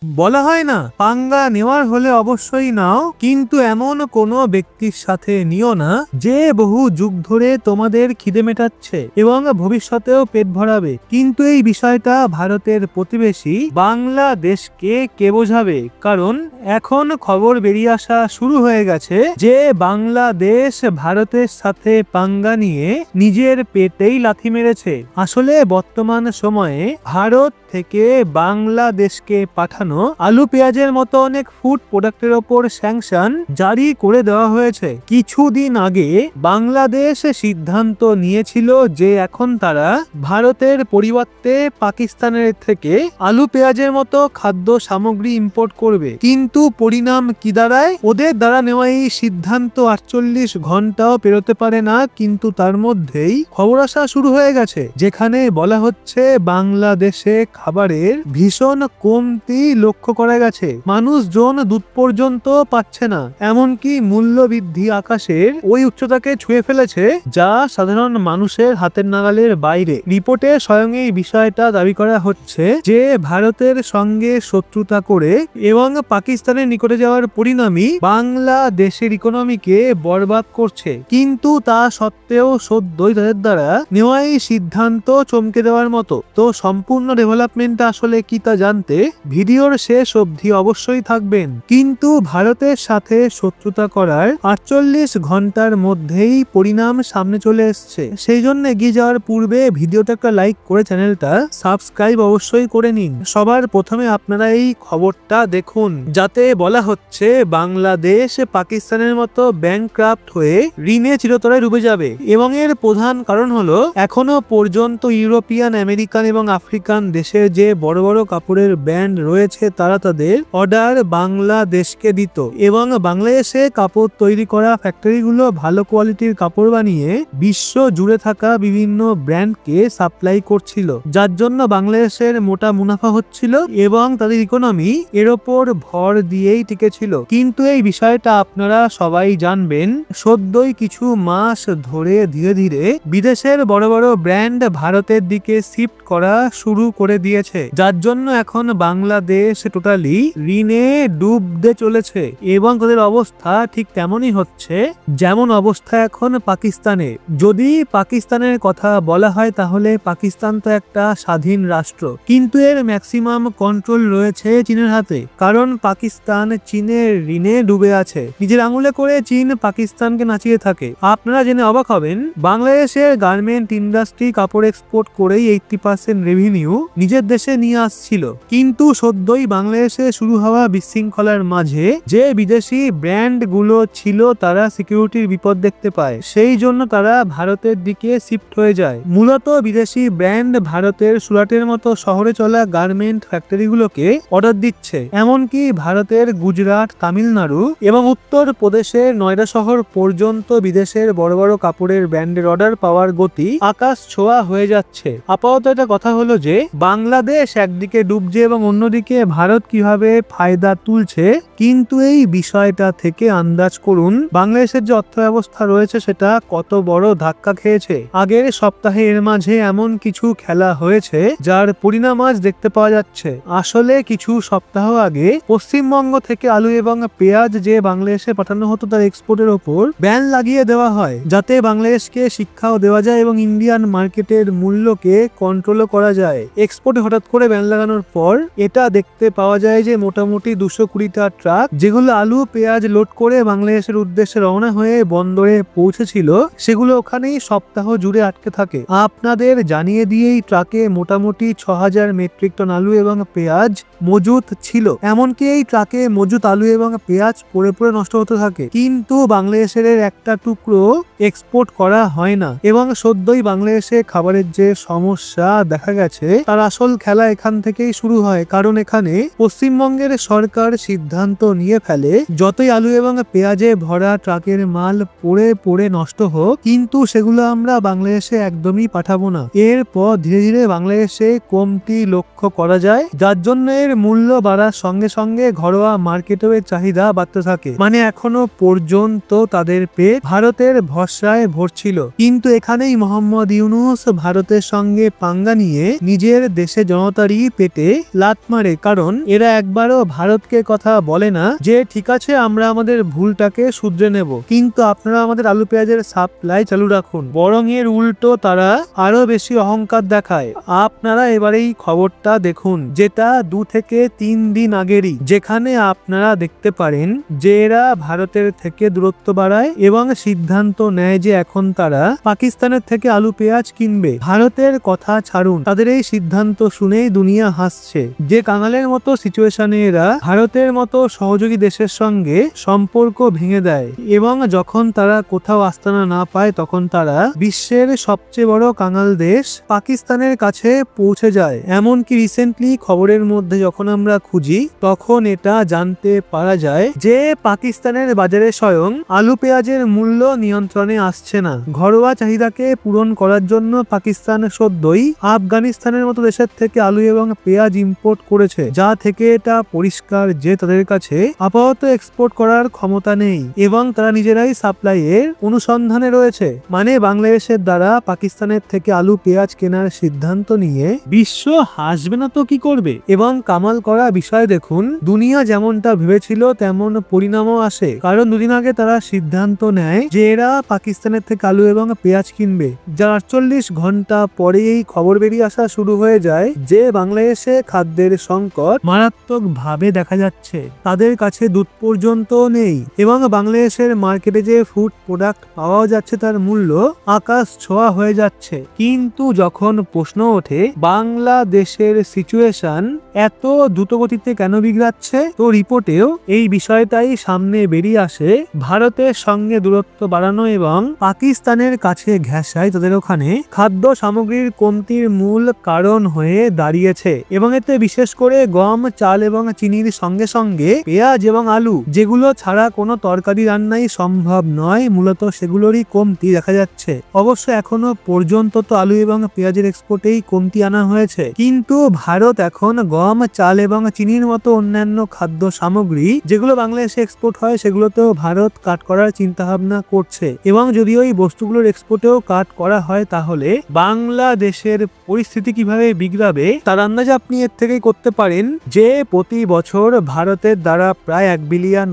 বলা হয় না, পাঙ্গা নেওয়ার হলে অবশ্যই নাও, কিন্তু এমন কোনো ব্যক্তির সাথে নিও না যে বহু যুগ ধরে তোমাদের খিদে মেটাচ্ছে এবং ভবিষ্যতেও পেট ভরাবে। কিন্তু এই বিষয়টা ভারতের প্রতিবেশী বাংলাদেশকে কে বোঝাবে? কারণ এখন খবর বেরিয়ে আসা শুরু হয়ে গেছে যে বাংলাদেশ ভারতের সাথে পাঙ্গা নিয়ে নিজের পেটেই লাথি মেরেছে। আসলে বর্তমান সময়ে ভারত থেকে বাংলাদেশকে পাঠানো আলু পেঁয়াজের মতো অনেক ফুড প্রোডাক্টের ওপর স্যাংশন জারি করে দেওয়া হয়েছে। কিছুদিন আগে বাংলাদেশ সিদ্ধান্ত নিয়েছিল যে এখন তারা ভারতের পরিবর্তে পাকিস্তানের থেকে আলু পেঁয়াজের মতো খাদ্য সামগ্রী ইম্পোর্ট করবে। কিন্তু পরিণাম কি দাঁড়ায়? ওদের দ্বারা নেওয়া এই সিদ্ধান্ত 48 ঘন্টাও পেরোতে পারে না, কিন্তু তার মধ্যেই খবর আসা শুরু হয়ে গেছে, যেখানে বলা হচ্ছে বাংলাদেশে খাবারের ভীষণ কমতি লক্ষ্য করা গেছে। মানুষজন দুধ পর্যন্ত পাচ্ছে না, এমনকি মূল্য বৃদ্ধি আকাশের ওই উচ্চতাকে ছুঁয়ে ফেলেছে যা সাধারণ মানুষের হাতের নাগালের বাইরে। রিপোর্টে স্বয়ং এই বিষয়টা দাবি করা হচ্ছে যে ভারতের সঙ্গে শত্রুতা করে এবং পাকিস্তানের নিকটে যাওয়ার পরিণামই বাংলাদেশের ইকোনমিকে বরবাদ করছে। কিন্তু তা সত্ত্বেও সদ্যই তাদের দ্বারা নেওয়া এই সিদ্ধান্ত চমকে দেওয়ার মতো। তো সম্পূর্ণ ডেভেলপমেন্ট আসলে কি তা জানতে ভিডিওর শেষ অবধি অবশ্যই থাকবেন। কিন্তু ভারতের সাথে শত্রুতা করার 48 ঘন্টার মধ্যেই পরিণাম সামনে চলে এসছে। সেই জন্য এগিয়ে যাওয়ার পূর্বে ভিডিওটা একটা লাইক করে চ্যানেলটা সাবস্ক্রাইব অবশ্যই করে নিন। সবার প্রথমে আপনারা এই খবরটা দেখুন, যাতে বলা হচ্ছে বাংলাদেশ পাকিস্তানের মতো ব্যাংকক্রাফট হয়ে ঋণে চিরতরে ডুবে যাবে। এবং এর প্রধান কারণ হলো এখনো পর্যন্ত ইউরোপিয়ান, আমেরিকান এবং আফ্রিকান দেশের যে বড় বড় কাপড়ের ব্র্যান্ড রয়েছে তারা তাদের অর্ডার বাংলাদেশকে দিত এবং বাংলাদেশে কাপড় তৈরি করা ফ্যাক্টরিগুলো ভালো কোয়ালিটির কাপড় বানিয়ে বিশ্ব জুড়ে থাকা বিভিন্ন ব্র্যান্ডকে সাপ্লাই করছিল, যার জন্য বাংলাদেশের মোটা মুনাফা হচ্ছিল এবং তাদের ইকোনমি এর ওপর ভর দিয়েই টিকেছিল। কিন্তু এই বিষয়টা আপনারা সবাই জানবেন, সদ্যই কিছু মাস ধরে ধীরে ধীরে বিদেশের বড় বড় ব্র্যান্ড ভারতের দিকে শিফট করা শুরু করে দিয়েছে, যার জন্য এখন বাংলাদেশ টোটালি ঋণে ডুবতে চলেছে এবং তাদের অবস্থা ঠিক তেমনই হচ্ছে যেমন অবস্থা এখন পাকিস্তানের। যদি পাকিস্তানের কথা বলা হয় তাহলে পাকিস্তান তো একটা স্বাধীন রাষ্ট্র, কিন্তু এর ম্যাক্সিমাম কন্ট্রোল রয়েছে চীনের হাতে, কারণ পাকিস্তান চীনের ঋণে ডুবে আছে। নিজের আঙুলে করে চীন পাকিস্তানকে নাচিয়ে থাকে। আপনারা জেনে অবাক হবেন, বাংলাদেশের গার্মেন্ট ইন্ডাস্ট্রি কাপড় এক্সপোর্ট করেই 80% রেভিনিউ নিজের দেশে নিয়ে আসছিল। কিন্তু সদ্যই বাংলাদেশে শুরু হওয়া বিশৃঙ্খলার মাঝে যে বিদেশি ব্র্যান্ড গুলো ছিল তারা সিকিউরিটির বিপদ দেখতে পায়, সেই জন্য তারা ভারতের দিকে শিফট হয়ে যায়। মূলত বিদেশি ব্র্যান্ড ভারতের সুরাটের মতো শহরে চলা গার্মেন্ট ফ্যাক্টরিগুলোকে অর্ডার দিচ্ছে। এমনকি ভারতের গুজরাট, তামিলনাড়ু এবং উত্তর প্রদেশের নয়ডা শহর পর্যন্ত বিদেশের বড় বড় কাপড়ের ব্র্যান্ডের অর্ডার পাওয়ার গতি আকাশ ছোঁয়া হয়ে যাচ্ছে। আপাতত এটা কথা হলো যে বাংলাদেশ একদিকে ডুবছে এবং অন্যদিকে ভারত কিভাবে ফায়দা তুলছে। কিন্তু এই বিষয়টা থেকে আন্দাজ করুন বাংলাদেশের যে অর্থ ব্যবস্থা রয়েছে সেটা কত বড় ধাক্কা খেয়েছে। আগের সপ্তাহে এর মাঝে এমন কিছু খেলা হয়েছে যার পরিণাম আজ দেখতে পাওয়া যাচ্ছে। আসলে কিছু সপ্তাহ আগে পশ্চিমবঙ্গ থেকে আলু এবং পেঁয়াজ যে বাংলাদেশে পাঠানো হতো তার এক্সপোর্টের ওপর ব্যান লাগিয়ে দেওয়া হয়, যাতে বাংলাদেশকে শিক্ষাও দেওয়া যায় এবং ইন্ডিয়ান মার্কেটের মূল্যকে কন্ট্রোলও করা যায়। এক্সপোর্টে হঠাৎ করে ব্যান লাগানোর পর এটা দেখতে পাওয়া যায় যে মোটামুটি 220টা ট্রাক যেগুলো আলু পেঁয়াজ লোড করে বাংলাদেশের উদ্দেশ্যে রওনা হয়ে বন্দরে পৌঁছেছিল সেগুলো ওখানেই সপ্তাহ জুড়ে আটকে থাকে। আপনাদের জানিয়ে দিয়ে এই ট্রাকে মোটামুটি 6000 মেট্রিক টন আলু এবং পেঁয়াজ মজুত ছিল। এমনকি এই ট্রাকে মজুত আলু এবং পেঁয়াজ পড়ে পড়ে নষ্ট হতে থাকে, কিন্তু বাংলাদেশের একটা টুকরো এক্সপোর্ট করা হয় না। এবং সদ্যই বাংলাদেশে খাবারের যে সমস্যা দেখা গেছে তার আসল খেলা এখান থেকেই শুরু হয়, কারণ এখানে পশ্চিমবঙ্গের সরকার সিদ্ধান্ত নিয়ে ফেলে যতই আলু এবং পেঁয়াজে ভরা ট্রাকের মাল পড়ে পড়ে নষ্ট হোক, কিন্তু সেগুলো আমরা বাংলাদেশে একদমই পাঠাবো না। এরপর ধীরে ধীরে বাংলাদেশে কমতি লক্ষ্য করা যায়, যার জন্য এর মূল্য বাড়ার সঙ্গে সঙ্গে ঘরোয়া মার্কেটেও এর চাহিদা বাড়তে থাকে। মানে এখনো পর্যন্ত তাদের পেট ভারতের ভরসায় ভরছিল, কিন্তু এখানেই মোহাম্মদ ইউনূস ভারতের সঙ্গে পাঙ্গা নিয়ে নিজের দেশে বাংলাদেশের জনতারই পেটে লাথ মারে, কারণ এরা একবারও ভারতকে কথা বলে না যে ঠিক আছে আমরা আমাদের ভুলটাকে শুধরে নেব, কিন্তু আপনারা আমাদের আলু পেঁয়াজের সাপ্লাই চালু রাখুন। বরং এর উল্টো তারা আরো বেশি অহংকার দেখায়। আপনারা এবার এই খবরটা দেখুন, যেটা 2 থেকে 3 দিন আগেরই, যেখানে আপনারা দেখতে পারেন যে এরা ভারতের থেকে দূরত্ব বাড়ায় এবং সিদ্ধান্ত নেয় যে এখন তারা পাকিস্তানের থেকে আলু পেঁয়াজ কিনবে। ভারতের কথা ছাড়ুন, তাদের এই সিদ্ধান্ত শুনেই দুনিয়া হাসছে যে কাঙালের মতো সিচুয়েশনে এরা ভারতের মতো সহযোগী দেশের সঙ্গে সম্পর্ক ভেঙে দেয় এবং যখন তারা কোথাও আস্তানা না পায় তখন তারা বিশ্বের সবচেয়ে বড় কাঙাল দেশ পাকিস্তানের কাছে পৌঁছে যায়। এমনকি রিসেন্টলি খবরের মধ্যে যখন আমরা খুঁজি তখন এটা জানতে পারা যায় যে পাকিস্তানের বাজারে স্বয়ং আলু পেঁয়াজের মূল্য নিয়ন্ত্রণে আসছে না। ঘরোয়া চাহিদাকে পূরণ করার জন্য পাকিস্তান সদ্যই আফগানিস্তানের মতো দেশের থেকে আলু এবং পেঁয়াজ ইম্পোর্ট করেছে, যা থেকে এটা পরিষ্কার যে তাদের কাছে আপাতত এক্সপোর্ট করার ক্ষমতা নেই এবং তারা নিজেরাই সাপ্লাইয়ের অনুসন্ধানে রয়েছে। মানে বাংলাদেশের দ্বারা পাকিস্তানের থেকে আলু পেঁয়াজ কেনার সিদ্ধান্ত নিয়ে বিশ্ব হাসবে না তো কি করবে? এবং কামাল করা বিষয় দেখুন, দুনিয়া যেমনটা ভেবেছিল তেমন পরিণামও আসে, কারণ দুদিন আগে তারা সিদ্ধান্ত নেয় যে এরা পাকিস্তানের থেকে আলু এবং পেঁয়াজ কিনবে, যার 48 ঘন্টা পরে এই খবর বেরিয়ে আসা শুরু হয়ে যায় যে বাংলাদেশে খাদ্যের সংকট মারাত্মক ভাবে দেখা যাচ্ছে, তাদের কাছে দুধ পর্যন্ত নেই এবং বাংলাদেশের মার্কেটে যে ফুড প্রোডাক্ট পাওয়া যাচ্ছে তার মূল্য আকাশ ছোঁয়া হয়ে যাচ্ছে। কিন্তু যখন প্রশ্ন ওঠে বাংলাদেশের সিচুয়েশন এত দ্রুতগতিতে কেন বিগড়াচ্ছে, তো রিপোর্টেও এই বিষয়টাই সামনে বেরিয়ে আসে। ভারতের সঙ্গে দূরত্ব বাড়ানো এবং পাকিস্তানের কাছে ঘেঁষায় তাদের ওখানে খাদ্য সামগ্রীর কমতির মূল কারণ হয়ে দাঁড়িয়েছে এবং এতে বিশেষ করে গম, চাল এবং চিনির সঙ্গে সঙ্গে পেঁয়াজ এবং আলু, যেগুলো ছাড়া কোনো তরকারি রান্নাই সম্ভব নয়, মূলত সেগুলোরই কমতি দেখা যাচ্ছে। অবশ্য এখনো পর্যন্ত তো আলু এবং পেঁয়াজের এক্সপোর্টেই কমতি আনা হয়েছে, কিন্তু ভারত এখন গম, চাল এবং চিনির মতো অন্যান্য খাদ্য সামগ্রী যেগুলো বাংলাদেশে এক্সপোর্ট হয় সেগুলোতেও ভারত কাট করার চিন্তা ভাবনা করছে এবং যদি ওই বস্তুগুলোর এক্সপোর্টেও কাট করা হয় তাহলে বাংলাদেশের পরিস্থিতি কিভাবে বিগড়াবে তার আন্দাজ আপনি এর থেকেই করতে পারেন যে প্রতি বছর ভারতের দ্বারা প্রায় $1 বিলিয়ন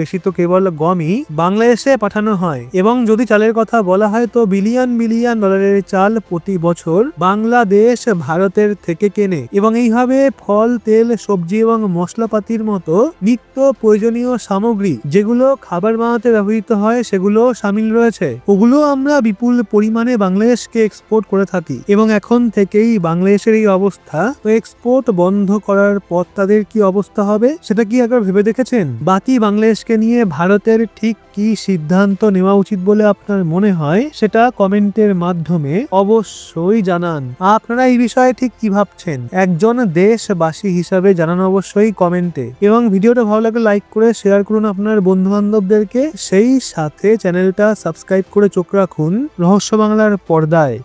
বেশি তো কেবল গমই বাংলাদেশে পাঠানো হয় এবং যদি চালের কথা বলা হয় তো বিলিয়ন বিলিয়ন ডলারের চাল প্রতি বছর বাংলাদেশ ভারতের থেকে কেনে এবং এইভাবে ফল, তেল, সবজি এবং মশলাপাতির মতো নিত্য প্রয়োজনীয় সামগ্রী যেগুলো খাবার বানাতে ব্যবহৃত হয় সেগুলো সামিল রয়েছে, ওগুলো আমরা বিপুল পরিমাণে বাংলাদেশকে এক্সপোর্ট করে থাকি এবং এখন থেকেই বাংলাদেশের এই অবস্থা, তো এক্সপোর্ট বন্ধ করার পর তাদের কি অবস্থা হবে সেটা কি একবার ভেবে দেখেছেন? বাকি বাংলাদেশকে নিয়ে ভারতের ঠিক কি সিদ্ধান্ত নেওয়া উচিত বলে আপনার মনে হয় সেটা কমেন্টের মাধ্যমে অবশ্যই জানান। আপনারা এই বিষয়ে ঠিক কি ভাবছেন একজন দেশবাসী হিসাবে জানান অবশ্যই কমেন্টে এবং ভিডিওটা ভালো লাগলে লাইক করে শেয়ার করুন আপনার বন্ধু বান্ধবদেরকে, সেই সাথে চ্যানেলটা সাবস্ক্রাইব করে চোখ রাখুন রহস্য বাংলার পর্দায়।